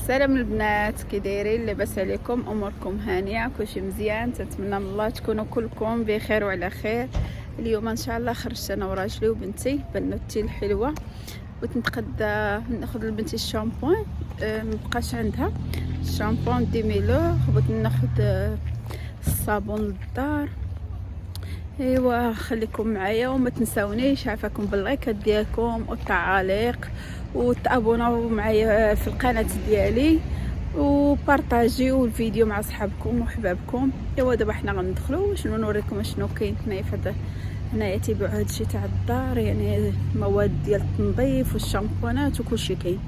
سلام البنات، كي دايرين؟ لاباس عليكم؟ اموركم هانيه؟ كلشي مزيان؟ تتمنى من الله تكونوا كلكم بخير وعلى خير. اليوم ان شاء الله خرجت انا وراجلي وبنتي بنوتي الحلوه، بغيت نتغدى ناخذ لبنتي الشامبوان. مبقاش عندها الشامبوان ديميلو، بغيت ناخذ الصابون للدار. ايوا خليكم معايا وما تنساونيش، عافاكم باللايكات ديالكم والتعاليق وتابوناو معايا في القناه ديالي وبارطاجيو الفيديو مع صحابكم وحبابكم. ايوا دابا حنا غندخلو شنو نوريكم شنو كاين هنايا في هنايا تيبيعوا هادشي تاع الدار، يعني مواد ديال التنظيف والشامبونات وكلشي كاين.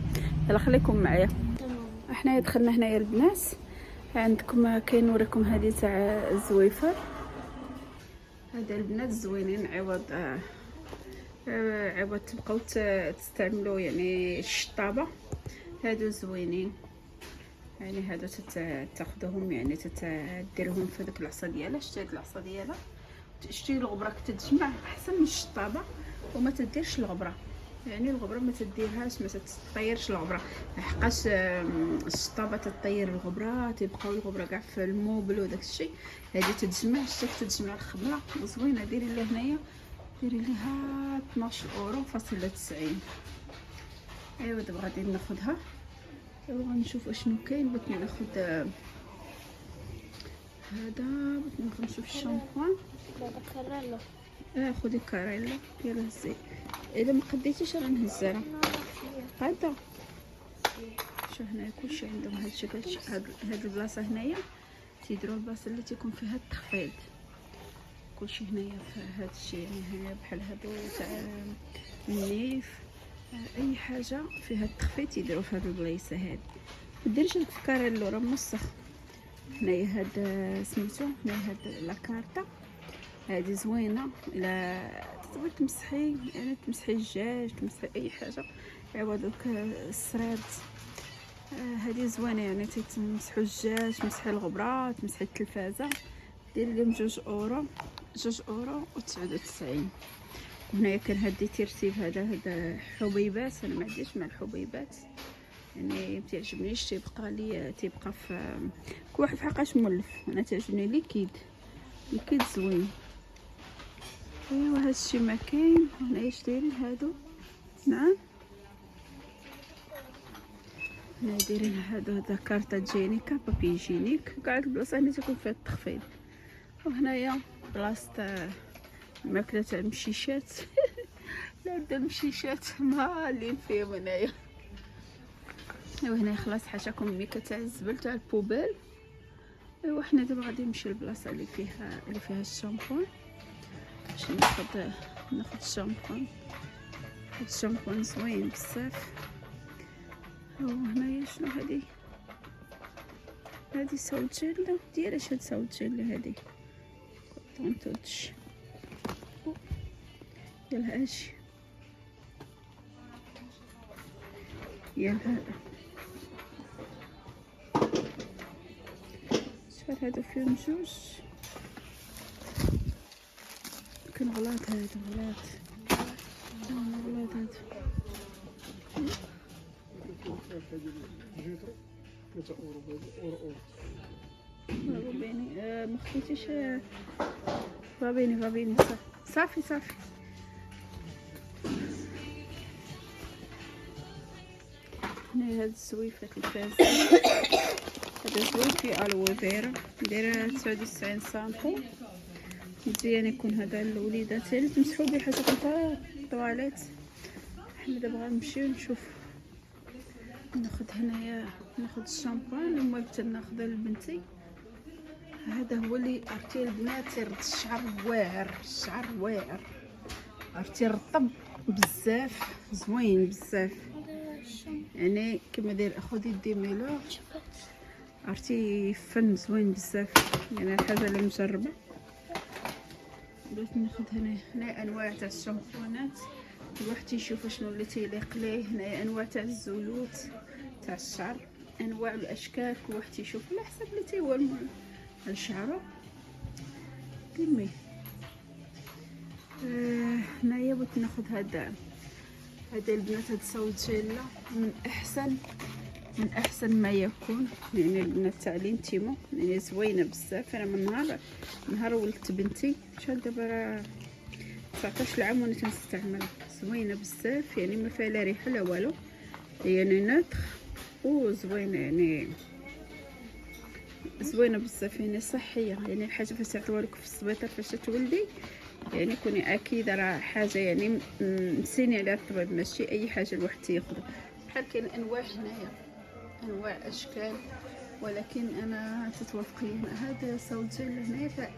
يلا خليكم معايا. حنايا دخلنا هنايا البنات، عندكم كاين نوريكم هذه تاع الزويفر. هذا البنات زوينين، عوض تبقاو تستعملوا يعني الشطابه. هادو زوينين، يعني هادو تاخذوهم يعني تديرهم في ديك العصا ديالها. شتي هاد العصا ديالها، شتي الغبره كتتجمع احسن من الشطابه وما تديرش الغبره، يعني الغبره ما تديرهاش، ما تطيرش الغبره، لحقاش الشطابه تطير الغبره، تيبقاو الغبره كاع في الموبل وداك الشيء. هذه تتجمع، شتي تتجمع الخضره زوينه. ديري لها هنايا، ديري لها 12 اورو فاصلة 90. ايوا دابا غادي ناخذها. ايوا غنشوف اشنو كاين. بغيت ناخذ هذا، بغيت نشوف الشامبوان. خذي كاريلا، يلا هزي. اذا ما قديتيش راه نهزها هذا. شوف هنايا كلشي عندهم هادشي كلشي. هاد البلاصه هنايا تيديروا البلاصه اللي تيكون فيها التخفيض. كلشي هنايا في هادشي، يعني هنايا بحال هادو تاع النيف، اي حاجه فيها التخفيض تيديروا في هاد البلايصه هادي. مديرش هاد الكاريلو راه موسخ. هنايا هاد سميتو، هنايا هاد لاكارتا هادي زوينه، الا تبغي تمسحي يعني تمسحي الدجاج، تمسحي اي حاجه عوض دوك السراد. هادي زوينه، يعني تمسحوا الدجاج، تمسحي الغبره، تمسحي التلفازه. ديري لهم 2 اورو، 2 اورو و99. هنايا كان هاد ترتيب هذا حبيبات. انا ما عنديش مع الحبيبات، يعني متعجبنيش، تيبقى لي تيبقى في كل واحد بحقاش مولف. انا تعجبني ليكيد زوين. ايوا هادشي ما كاين هنايا. دايرين هادو؟ نعم، هنا دايرين هادو كارطه جينيكا، بابي جينيك، كاع البلاصه هنا تكون فيها التخفيض. وهنايا بلاصه الماكله تاع المشيشات لا دا المشيشات مالين فيهم هنايا. ايوا هنا خلاص حاشاكم الميكا تاع الزبل تاع البوبيل. ايوا حنا دابا غادي نمشيو للبلاصه اللي فيها الشامبون باش ناخذ الشامبون. هاد الشامبون زوين بزاف. هنايا شنو هادي ساوجيلا. ديالاش هاد ساوجيلا هادي؟ طونطوش يلا اجي يلا. هذا شحال هادو فيهم 2؟ كان غلاط هادو، غلاط هادو. ما خديتيش. فابيني صافي. هنا هاد الزويفات الفازة. هذا زوين فيه الوفيرا، دايره 99 سنتي. مزيان يكون هذا للوليدات، يعني تمسحوا به حتى تاع الطواليت. حنا دابا غنمشيو نشوف، ناخذ هنايا الشامبوان. المهم حتى ناخذها لبنتي. هذا هو اللي عرفتي البنات تيرد الشعر واعر، عرفتي رطب بزاف، زوين بزاف، يعني كما داير. خذي ديميلو، عرفتي فن زوين بزاف، يعني الحاجه اللي مجربه. بغيت ناخذ هنا انواع تاع الشامبونات، كل واحد تيشوف شنو اللي تيليق ليه. هنايا انواع تاع الزيوت تاع الشعر، انواع الاشكال، كل واحد تيشوف على حسب اللي تيولمو لشعرو. كمي هنايا بغيت ناخذ هذا البنات، هاد الساوجيلا من احسن من احسن ما يكون. يعني البنات تاع لينتيمو يعني زوينه بزاف. انا من نهار ولدت بنتي شحال دابا راه 19 عام وانا تنستعملها. زوينه بزاف يعني ما فيها لا ريحه لا والو، يعني ناتخ وزوينه يعني زوينه بزاف يعني صحيه. يعني الحاجه فاش تعطيوها لك في السبيطار فاش تولدي يعني كوني اكيده راه حاجه يعني مسيني على الطبيب، ماشي اي حاجه الواحد تياخذها. بحال كاين انواع هنايا انواع اشكال، ولكن انا تتوافق لي هذا صوت جل هنايا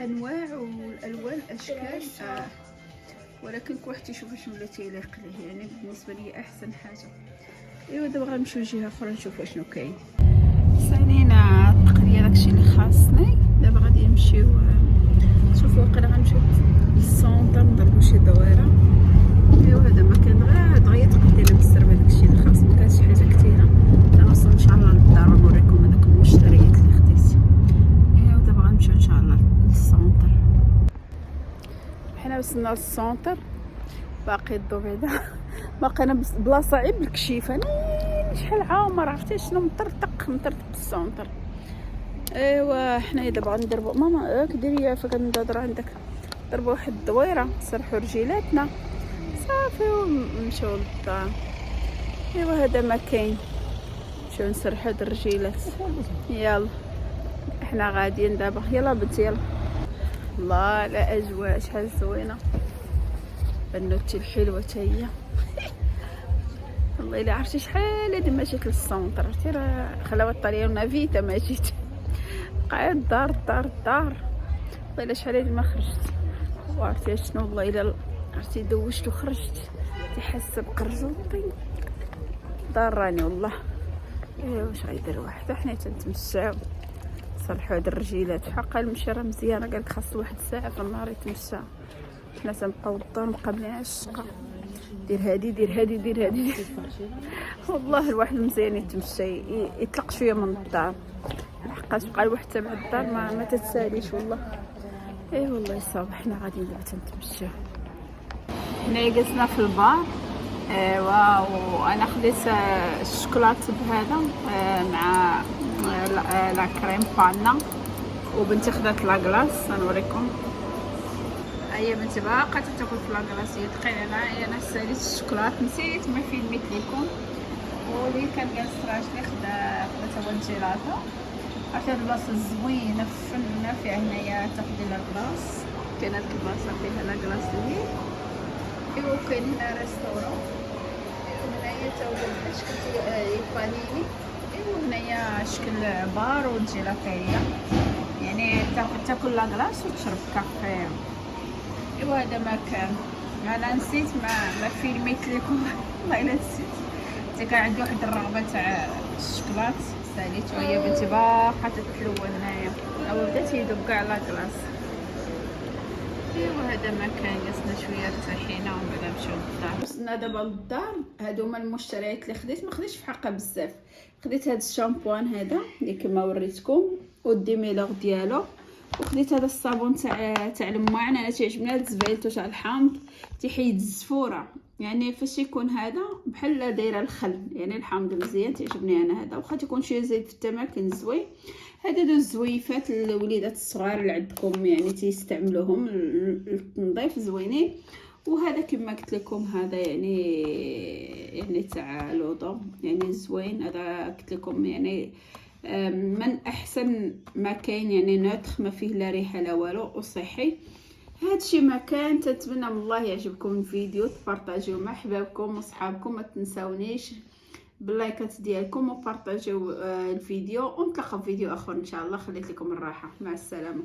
انواع والالوان اشكال ولكن كل واحد يشوف شنو اللي تيليق ليه. يعني بالنسبه لي احسن حاجه. ايوا دابا غنمشيو لجهه اخرى نشوفوا شنو كاين. سالينا التقريه داكشي اللي خاصني. دابا غادي نمشيو شوفوا واقيلا غنمشيو للسونطر نضربوا شي دويره. ايوا هذا ما كان دغيا تقدينا بالسربه داكشي اللي خاص، ما كانش حاجه كثيره. تنوصل ان شاء الله للدار ونوريكم هذوك المشتريات اللي خديت. ايوا دابا غنمشيو ان شاء الله للسونطر. حنا وصلنا للسونطر باقي الضو بعدا باقي انا بلاصه عيب الكشيفه شحال عامر عرفتي شنو مطرطق السونطر. ايوا حنايا دابا غندربوا ماما كديري فين كندهضر عندك ضربوا واحد الدويره نسرحوا رجيلاتنا صافي ونمشيو للدار. ايوا هذا ما كاين نمشيو نسرحوا هاد الرجيلات. يلا احنا غاديين دابا. يلا بنتي يلا. الله لا اجواء شحال زوينه. بنوتي الحلوه حتى هي والله الا عرفتي شحال هادي ما جيت للسونطر. عرفتي راه خلاوه الطريق فيتا ما جيت بقيت الدار والله الا شحال هادي ما خرجت. وعرفتي شنو والله الا عرفتي دوشت وخرجت تحس بقرجوطي ضراني والله. ايوا واش غيدير واحد حنا تنتمشاو صلحوا هاد الرجيلات. حقا المشي راه مزيانه قالك خاص واحد الساعه في النهار يتمشى. حنا تنبقاو للدار مقابلين الشقه دير هادي والله الواحد مزيان يتمشى يطلق شويه من الدار. حقاش بقى الواحد تبع الدار ما تتساليش والله. اي والله صافي حنا غاديين دابا تنتمشاو. حنا جلسنا في البار. واو انا خديت الشوكولاط بهذا مع لا كريم بانا، وبنتي خدات لاكلاص. نوريكم هي بنتي باقا تاكل في لاكلاص. هي دقيقه انا ساليت الشوكولاط نسيت ما فيلميت لكم. ولي كان جالس راجلي خدا هو الجيلاتو. عرفتي هاد البلاصه زوينه فنه فيها هنايا تاخدي لاكلاص. كاين هاد البلاصه فيها لاكلاص لي. ايوا كاين هنا ريستورون هنايا تا هو شكل البانيني. ايوا هنايا شكل بار والجيلاتيريا يعني تاكل لاكلاص وتشرب كافي. ايوا هذا مكان انا نسيت ما فيلميت لكم والله الا نسيت. كان عندي واحد الرغبه تاع الشوكولات ساليت وهي بنتي باقا تتلوى هنايا او بدات يذوب كاع لاكلاص. ايوا هذا مكان جلسنا شويه ارتحينا ومن بعد نمشيو للدار. وصلنا دابا للدار. هادو هما المشتريات اللي خديت. ما خديتش في حقها بزاف. خديت هاد الشامبوان هذا اللي كما وريتكم والديميلور ديالو، وخديت هذا الصابون تاع الماعن. انا تيعجبني هاد الزبيلتو تاع الحامض تيحيد الزفوره. يعني فاش يكون هذا بحال دايره الخل يعني الحامض مزيان تيعجبني انا هذا. واخا تيكون شي زايد في الثمن كان زوين. هذا دو الزويفات الوليدات الصغار اللي عندكم يعني تيستعملوهم للتنظيف زوينين. وهذا كما قلت لكم هذا يعني تاع لوضو يعني زوين. هذا قلت لكم يعني من احسن ما كاين يعني نوتخ ما فيه لا ريحه لا والو وصحي. هادشي ما كان. تتمنى من الله يعجبكم الفيديو تبارطاجيو مع حبابكم وصحابكم. ما تنساونيش باللايكات ديالكم وبارطاجيو الفيديو. ونتلاقاو في فيديو اخر ان شاء الله. خليت لكم الراحه. مع السلامه.